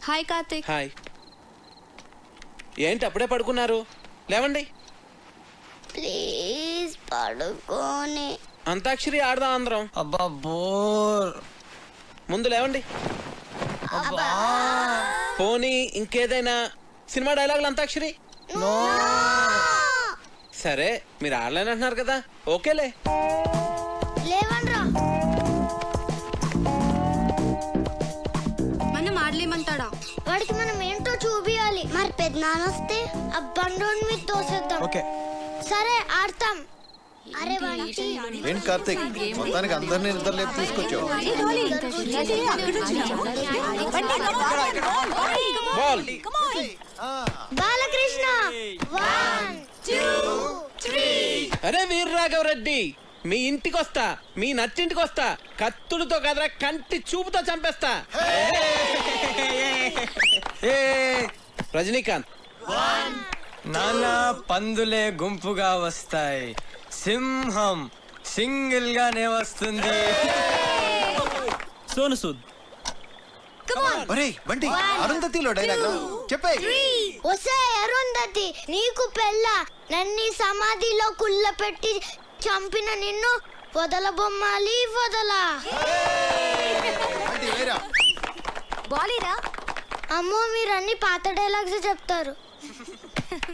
Hi Karthik. Hi. ఏంటి అప్పుడే పడుకున్నారు? లేవండి. ప్లీజ్ పడుకోని. అంతాక్షరి ఆడదాం అందరం. అబ్బా బోర్. ముందు లేవండి. పోనీ ఇంకేదైనా సినిమా డైలాగులు అంతాక్షరి. సరే మీరు ఆడలేనంటున్నారు కదా, ఓకేలే. లేవన్రా. మనం ఆడలేమంటాడా? వాడికి మనం ఏంటో చూపియాలి. మరి పెద్దనాన్న వస్తే ఆ బండోని మీద తోసేద్దాం. ఓకే సరే ఆడతాం. అరే వంటి ఏంటి కార్తిక్, మొత్తానికి అందరినీ నిద్రలేపు తీసుకొచ్చావు. బాల్. బాలకృష్ణ 1 2 3. అరే వీర్రాఘవరెడ్డి, మీ ఇంటికి వస్తా, మీ నచ్చింటికి వస్తా. కత్తులతో కదరా, కంటి చూపుతో చంపేస్తా. రజనీకాంత్. నానా పందులే గుంపుగా వస్తాయి, సింహం సింగిల్ గానే వస్తుంది. సోను సూద్. ఒరేయ్ బంటి, అరుంధతిలో డైలాగ్ చెప్పే. ఒసే అరుంధతి, నీకు పెళ్ళ నన్ను సమాధిలో కుళ్ళ పెట్టి చంపిన నిన్ను వదల బొమ్మాలి వదలా. బాలీరా. అమ్మో మీరు అన్ని పాత డైలాగ్స్ చెప్తారు.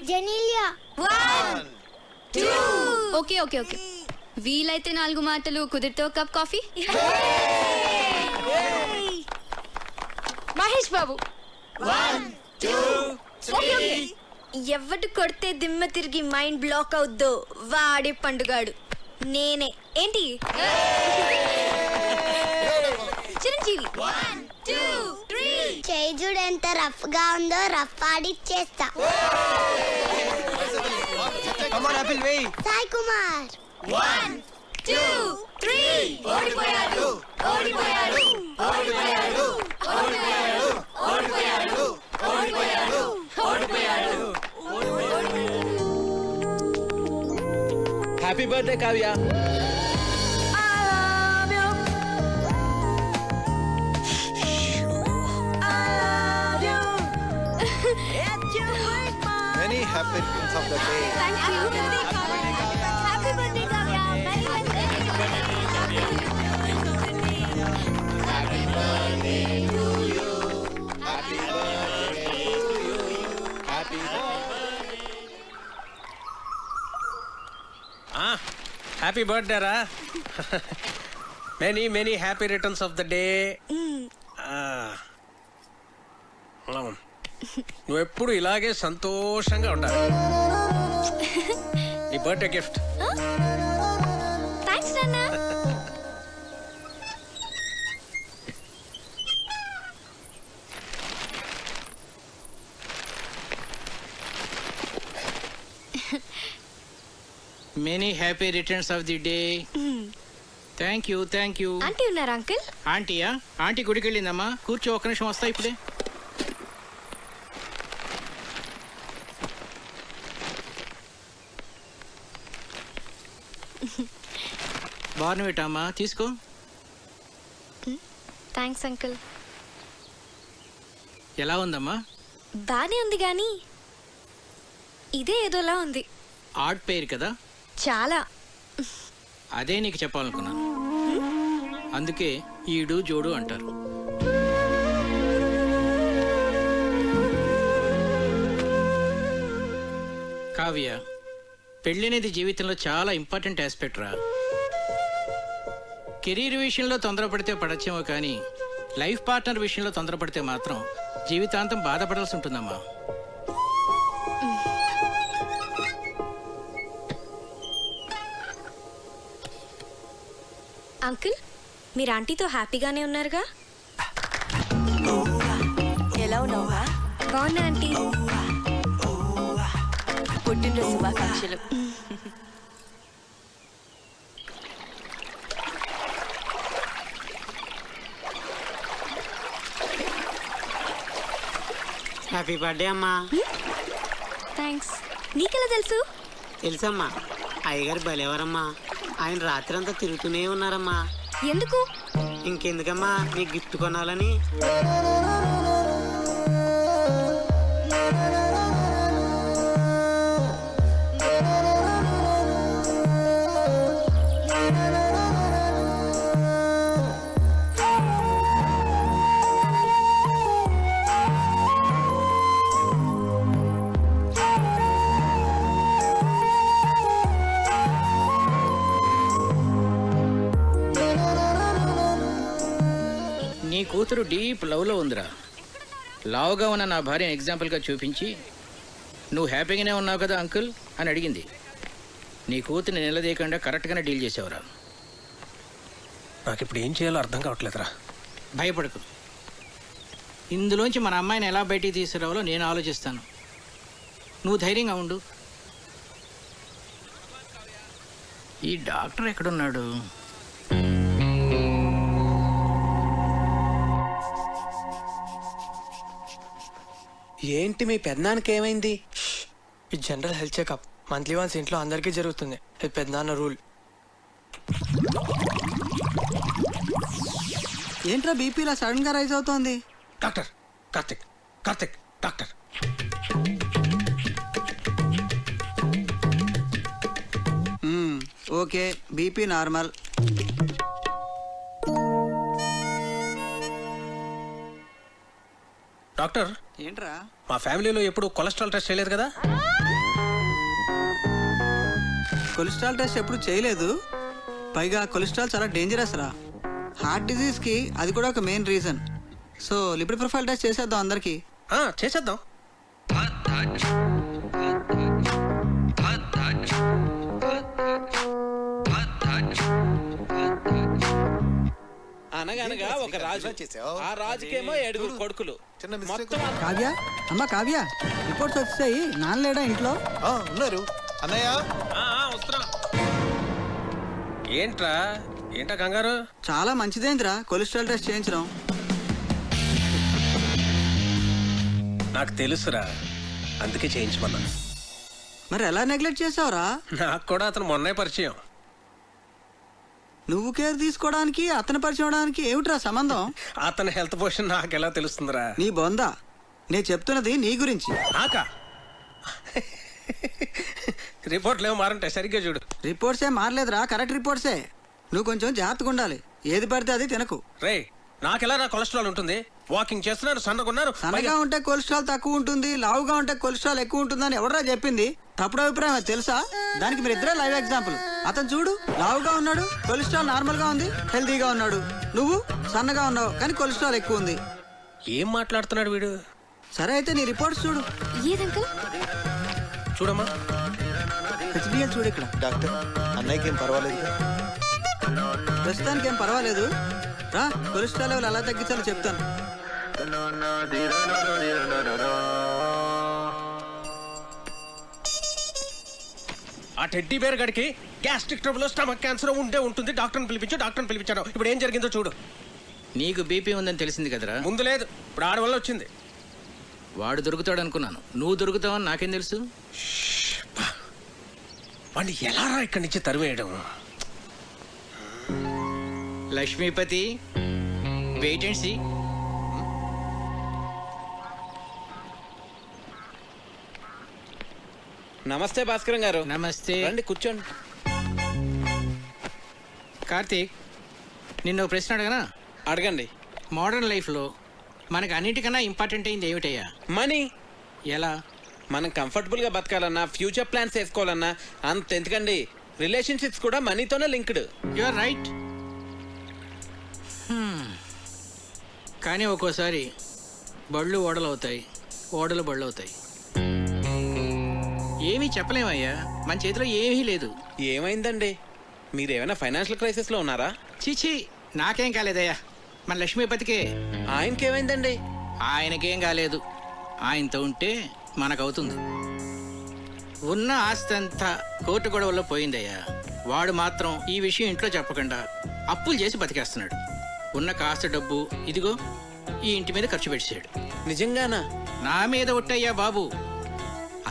జెనీలియా 1 2. ఓకే ఓకే ఓకే, వీలైతే 4 మాటలు, కుదిరితే ఒక కప్ కాఫీ. మహేష్ బాబు 1 2 3. ఎవడు కొడితే దిమ్మ తిరిగి మైండ్ బ్లాక్ అవుద్దో వాడే పండుగాడు నేనే. ఏంటి చిరంజీవి 1 2 3. చేజుడు ఎంత రఫ్ గా ఉందో రఫ్ ఆడిచ్చేస్తా. కమాన్ ఆపిల్ వేయ్. సాయి కుమార్ 1 2 3. ఓడిపోయాడు ఓడిపోయాడు ఓడిపోయాడు ఓడిపోయాడు ఓడిపోయాడు ఓడిపోయాడు ఓడిపోయాడు. Happy birthday Kavya. Many happy returns of the day. Thank you. Happy birthday Kavya. Happy birthday రా. Many many happy returns of the day. నువ్వు ఎప్పుడు ఇలాగే సంతోషంగా ఉండాలి. నీ బర్త్డే గిఫ్ట్. థ్యాంక్స్ నాన్న. Many happy returns of the day. Thank you thank you. Aunty ఉన్నారా uncle? ఆంటీయా? ఆంటీ గుడికి వెళ్ళిందమ్మా. కూర్చో, ఒక్క నిమిషం వస్తా ఇప్పుడే. బార్నవిటా అమ్మా, తీసుకో. Thanks uncle. ఎలా ఉందమ్మా? బానే ఉంది కానీ ఇదే ఏదోలా ఉంది. ఆర్ట్ పేరు కదా, చాలా. అదే నీకు చెప్పాలనుకున్నాను. అందుకే ఈడు జోడు అంటారు. కావ్య, పెళ్ళి అనేది జీవితంలో చాలా ఇంపార్టెంట్ ఆస్పెక్ట్ రా. కెరీర్ విషయంలో తొందరపడితే పడచ్చేమో కానీ లైఫ్ పార్ట్నర్ విషయంలో తొందరపడితే మాత్రం జీవితాంతం బాధపడాల్సి ఉంటుందమ్మా. అంకుల్, మీరు ఆంటీతో హ్యాపీగానే ఉన్నారుగా? ఎలా ఉన్నావా? బాగున్నా ఆంటీ. పుట్టినరోజు శుభాకాంక్షలు. హ్యాపీ బర్త్డే అమ్మా. థ్యాంక్స్. నీకెలా తెలుసు? తెలుసమ్మా, అయ్యగారు బలేవారమ్మా. ఆయన రాత్రి అంతా తిరుగుతూనే ఉన్నారమ్మా. ఎందుకు? ఇంకెందుకమ్మా, నీకు గిఫ్ట్ కొనాలని. నీ కూతురు డీప్ లవ్లో ఉందిరా. లావుగా ఉన్న నా భార్యను ఎగ్జాంపుల్గా చూపించి నువ్వు హ్యాపీగానే ఉన్నావు కదా అంకుల్ అని అడిగింది. నీ కూతుర్ని నిలదీయకుండా కరెక్ట్గానే డీల్ చేసావురా. నాకు ఇప్పుడు ఏం చేయాలో అర్థం కావట్లేదురా. భయపడకు, ఇందులోంచి మన అమ్మాయిని ఎలా బయటికి తీసుకురావాలో నేను ఆలోచిస్తాను. నువ్వు ధైర్యంగా ఉండు. ఈ డాక్టర్ ఎక్కడున్నాడు? ఏంటి మీ పెద్దనాన్నకి ఏమైంది? ఈ general health checkup monthly once ఇంట్లో అందరికీ జరుగుతుంది. ఇది పెద్దనాన్న రూల్. ఏంట్రా బీపీలా సడన్ గా రైజ్ అవుతోంది? Doctor Karthik, Karthik doctor. Okay, BP normal. Doctor, ఏంట్రా? మా ఫ్యామిలీలో ఎప్పుడు కొలెస్ట్రాల్ టెస్ట్ చేయలేదు కదా? కొలెస్ట్రాల్ టెస్ట్ ఎప్పుడు చేయలేదు. పైగా కొలెస్ట్రాల్ చాలా డేంజరస్ రా. హార్ట్ డిజీజ్ కి అది కూడా ఒక main reason. So lipid profile test చేసేద్దాం అందరికి. చేసేద్దాం. అనగనగా ఒక రాజు, ఆ రాజుకేమో 7 కొడుకులు. మొత్తం కావ్య, అమ్మ కావ్య, రిపోర్ట్స్ వచ్చాయి. నాన్నలేడా ఇంట్లో? ఉన్నారు అన్నయ్య. ఏంటా కంగారు? చాలా మంచిదేంద్రా కొలెస్ట్రాల్ టెస్ట్ చేయించడం. నాకు తెలుసురా, అందుకే చేయించమన్నా. మరి ఎలా నెగ్లెక్ట్ చేసావురా? నాకు కూడా అతను మొన్నే పరిచయం. నువ్వు కేర్ తీసుకోవడానికి అతను పరిచయం అవడానికి ఏమిట్రా సంబంధం? అతని హెల్త్ పొజిషన్ నాకు ఎలా తెలుస్తుందిరా? నీ బొందా, నేను చెప్తున్నది నీ గురించి. నాకా? రిపోర్ట్లు ఏమో మారంటే సరిగ్గా చూడు. రిపోర్ట్సే మారలేదురా, కరెక్ట్ రిపోర్ట్సే. నువ్వు కొంచెం జాగ్రత్తగా ఉండాలి. ఏది పడితే అది తినకు. రే, నాకెలా నా కొలెస్ట్రాల్ ఉంటుంది? వాకింగ్ చేస్తున్నాను, సన్నగున్నాను. సన్నగా ఉంటే కొలెస్ట్రాల్ తక్కువ ఉంటుంది, లావుగా ఉంటే కొలెస్ట్రాల్ ఎక్కువ ఉంటుందని ఎవడరా చెప్పింది? తప్పుడు అభిప్రాయం, అది తెలుసా? దానికి మీరు ఇద్దరే లైవ్ ఎగ్జాంపుల్. అతను చూడు, లావుగా ఉన్నాడు, కొలెస్ట్రాల్ నార్మల్ గా ఉంది, హెల్తీగా ఉన్నాడు. నువ్వు సన్నగా ఉన్నావు కానీ కొలెస్ట్రాల్ ఎక్కువ ఉంది. ఏం మాట్లాడుతున్నాడు వీడు? సరే అయితే నీ రిపోర్ట్స్ చూడు. ఏదంకల్? చూడమ్మా. హెచ్డిఎల్ చూడు ఇక్కడ. డాక్టర్, అన్నయ్యకి ఏం పర్వాలేదు? ప్రస్తుతానికి ఏం పర్వాలేదు. రా, కొలెస్ట్రాల్ లెవెల్ ఎలా తగ్గించాలో చెప్తాను. ఆ టెడ్డీ బేర్ గడికి గ్యాస్ట్రిక్ ట్రబుల్, స్టమక్ క్యాన్సర్ ఉండే ఉంటుంది. డాక్టర్ని పిలిపించాను. ఇప్పుడు ఏం జరిగిందో చూడు. నీకు బీపీ ఉందని తెలిసింది కదరా. ముందు లేదు, ఇప్పుడు ఆడ వల్ల వచ్చింది. వాడు దొరుకుతాడు అనుకున్నాను, నువ్వు దొరుకుతావని నాకేం తెలుసు? వాడిని ఎలా రా ఇక్కడి నుంచి తరివేయడం? Lakshmipathi, wait and see. నమస్తే భాస్కరం గారు. నమస్తే. రండి కూర్చోండి. కార్తీక్, నిన్న ఒక ప్రశ్న అడగనా? అడగండి. మోడర్న్ లైఫ్లో మనకు అన్నిటికన్నా ఇంపార్టెంట్ అయింది ఏమిటయ్యా? మనీ. ఎలా? మనం కంఫర్టబుల్గా బతకాలన్నా, ఫ్యూచర్ ప్లాన్స్ వేసుకోవాలన్నా, అంత ఎందుకండి, రిలేషన్షిప్స్ కూడా మనీతోనే లింక్డ్. You are right. కానీ ఒక్కోసారి బళ్ళు ఓడలు అవుతాయి, ఓడలు బళ్ళు అవుతాయి. ఏమీ చెప్పలేమయ్యా, మన చేతిలో ఏమీ లేదు. ఏమైందండి? మీరేమైనా ఫైనాన్షియల్ క్రైసిస్లో ఉన్నారా? చీచీ, నాకేం కాలేదయ్యా, మన లక్ష్మీపతికే. ఆయనకేమైందండి? ఆయనకేం కాలేదు. ఆయనతో ఉంటే మనకవుతుంది. ఉన్న ఆస్తి అంతా కోర్టు గొడవల్లో పోయిందయ్యా. వాడు మాత్రం ఈ విషయం ఇంట్లో చెప్పకుండా అప్పులు చేసి బతికేస్తున్నాడు. ఉన్న కాస్త డబ్బు ఇదిగో ఈ ఇంటి మీద ఖర్చు పెట్టాడు. నిజంగానా? నా మీద ఒట్టయ్యా బాబు.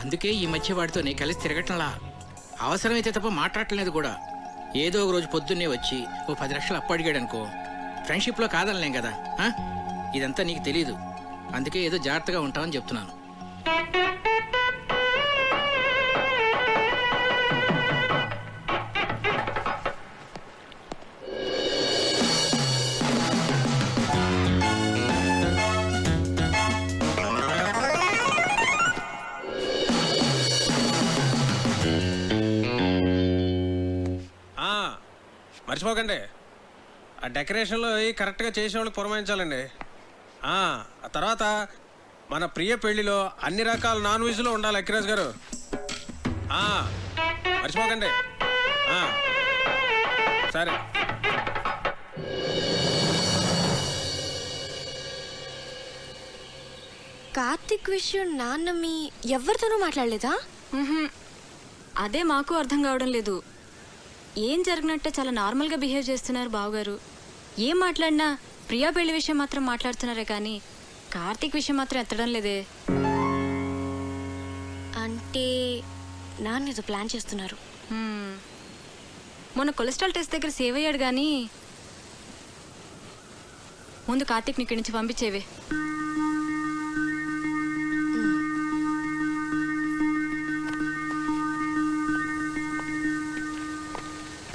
అందుకే ఈ మధ్య వాడితో నేను కలిసి తిరగటంలా. అవసరమైతే తప్ప మాట్లాడలేదు కూడా. ఏదో ఒక రోజు పొద్దున్నే వచ్చి ఓ 10 లక్షలు అప్పు అడిగాడు అనుకో, ఫ్రెండ్షిప్లో కాదనలేం కదా. ఇదంతా నీకు తెలీదు, అందుకే ఏదో జాగ్రత్తగా ఉంటామని చెప్తున్నాను. మర్చిపోకండి, ఆ డెకరేషన్లో కరెక్ట్గా చేసేవాళ్ళకి పురమాయించాలండి. ఆ తర్వాత మన ప్రియ పెళ్లిలో అన్ని రకాల నాన్ వెజ్లో ఉండాలి అఖిరాజ్ గారు. మర్చిపోకండి. సరే. కార్తిక్ విషయం నాన్న మీ ఎవరితోనూ మాట్లాడలేదా? అదే మాకు అర్థం కావడం లేదు. ఏం జరిగినట్టే చాలా నార్మల్గా బిహేవ్ చేస్తున్నారు బావగారు. ఏం మాట్లాడినా ప్రియా పెళ్లి విషయం మాత్రం మాట్లాడుతున్నారే కానీ కార్తీక్ విషయం మాత్రం ఎత్తడం లేదే. అంటే నాన్న ఏదో ప్లాన్ చేస్తున్నారు. మొన్న కొలెస్ట్రాల్ టెస్ట్ దగ్గర సేవ్ అయ్యాడు కానీ ముందు కార్తీక్ని ఇక్కడి నుంచి పంపించేవే.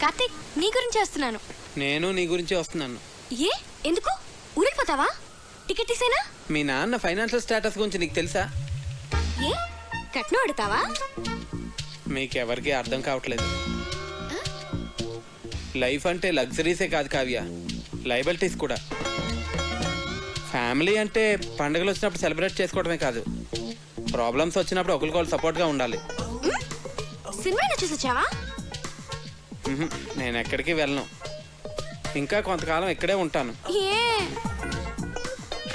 కార్తిక్ నీ గురించి వస్తున్నాను. నేను నీ గురించి వస్తున్నాను. ఏ ఎందుకు ఊరిపోతావా? టికెట్ తీసేనా? మీ నాన్న ఫైనాన్షియల్ స్టేటస్ గురించి నీకు తెలుసా? ఏ కట్నం అడుగుతావా? మీకెవరికి అర్థం కావట్లేదు. లైఫ్ అంటే లగ్జరీసే కాదు కావ్య, లయబిలిటీస్ కూడా. ఫ్యామిలీ అంటే పండుగలు వచ్చినప్పుడు సెలబ్రేట్ చేసుకోవడమే కాదు, ప్రాబ్లమ్స్ వచ్చినప్పుడు ఒకరికొకరు సపోర్ట్గా ఉండాలి. సినిమా చూసి వచ్చావా? నేను ఎక్కడికి వెళ్ళను, ఇంకా కొంతకాలం ఇక్కడే ఉంటాను. ఏ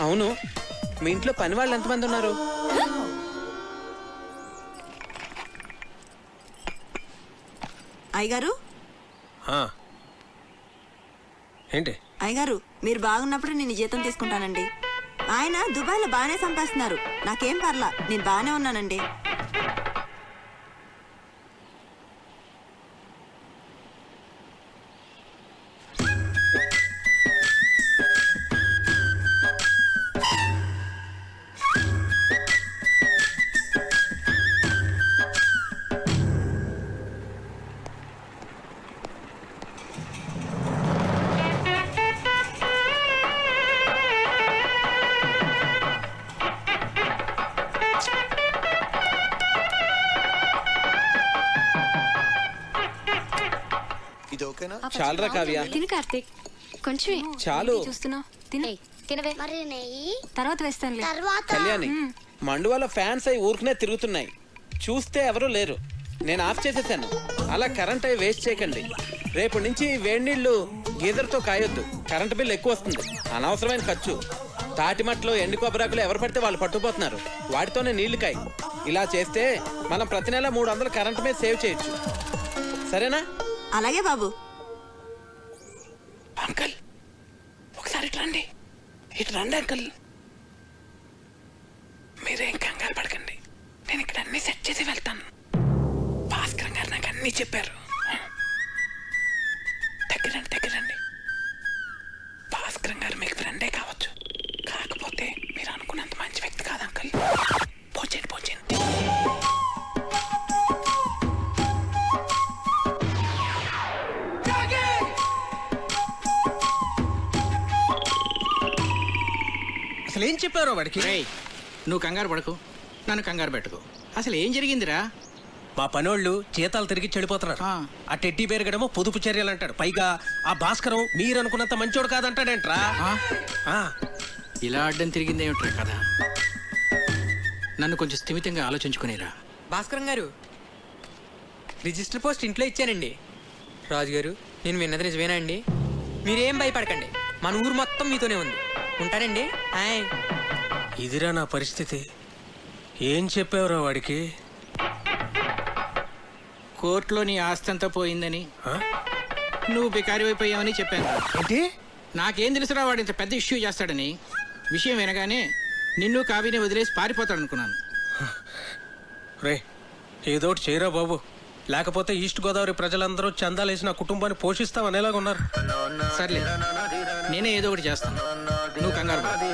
అవును, మీ ఇంట్లో పని వాళ్ళు ఎంతమంది ఉన్నారు? అయ్యగారు ఏంటి? అయ్యగారు మీరు బాగున్నప్పుడు నేను జీతం తీసుకుంటానండి. ఆయన దుబాయ్లో బాగానే సంపాదిస్తున్నారు, నాకేం పర్లా, నేను బాగానే ఉన్నానండి. ఇది ఓకేనా? చాలరా కావ్య, తిను కార్తిక్, కొంచెమే చాలు. చూస్తున్నావు తినే తినవే. మరి నెయ్యి తర్వాత వేస్తానులే. తర్వాత కళ్యాణి, మండువాల ఫ్యాన్స్ అయి ఊరికనే తిరుగుతున్నాయి, చూస్తే ఎవరూ లేరు. నేను ఆఫ్ చేసేసాను. అలా కరెంట్ అయి వేస్ట్ చేయకండి. రేపు నుంచి వేడి నీళ్లు గీజర్తో కాయొద్దు, కరెంట్ బిల్ ఎక్కువ వస్తుంది, అనవసరమైన ఖర్చు. తాటిమట్లో ఎండు కొబ్బరాకులు ఎవరు పడితే వాళ్ళు పట్టుకుపోతున్నారు, వాటితోనే నీళ్లు కాయి. ఇలా చేస్తే మనం ప్రతి నెల 300 కరెంట్ మీద సేవ్ చేయొచ్చు. సరేనా? అలాగే బాబు. అంకల్ ఒకసారి ఇటు రండి. ఇటు రండి అంకల్. మీరేం కంగారు పడకండి, నేను ఇక్కడ అన్ని సెట్ చేసి వెళ్తాను. భాస్కర్ గారు నాకు అన్ని చెప్పారు. దగ్గరండి దగ్గరండి. భాస్కర్ గారు మీకు ఫ్రెండే కావచ్చు, కాకపోతే మీరు అనుకున్నంత మంచి వ్యక్తి కాదు అంకల్. పోచండి పోచండి. అసలు ఏం చెప్పారో వాడికి? రేయ్, నువ్వు కంగారు పడకు, నన్ను కంగారు పెట్టుకో. అసలు ఏం జరిగిందిరా? మా పనోళ్ళు జీతాలు తిరిగి చెడిపోతున్నారు. ఆ టెడ్డీ బేర్ గడేమో పొదుపు చర్యలు అంటాడు, పైగా ఆ భాస్కరం మీరు అనుకున్నంత మంచోడు కాదంటాడేంట్రా. ఇలా అడ్డం తిరిగిందేమిట్రా కదా? నన్ను కొంచెం స్థిమితంగా ఆలోచించుకునేరా. భాస్కరం గారు, రిజిస్టర్ పోస్ట్ ఇంట్లో ఇచ్చానండి. రాజుగారు, నేను విన్నది నిజమేనా అండి? మీరేం భయపడకండి, మన ఊరు మొత్తం మీతోనే ఉంది. ఉంటానండి. ఇదిరా నా పరిస్థితి. ఏం చెప్పావురా వాడికి? కోర్టులో నీ ఆస్తి అంతా పోయిందని, నువ్వు బికారి అయిపోయావని చెప్పాను. ఏంటి? నాకేం తెలుసురా వాడు ఇంత పెద్ద ఇష్యూ చేస్తాడని. విషయం వినగానే నిన్ను కావిని వదిలేసి పారిపోతాడు అనుకున్నాను. రే, ఏదోటి చేయరా బాబు, లేకపోతే ఈస్ట్ గోదావరి ప్రజలందరూ చందాలేసి నా కుటుంబాన్ని పోషిస్తామనేలాగా ఉన్నారు. సర్లే, నేనే ఏదో ఒకటి చేస్తాను. నువ్వు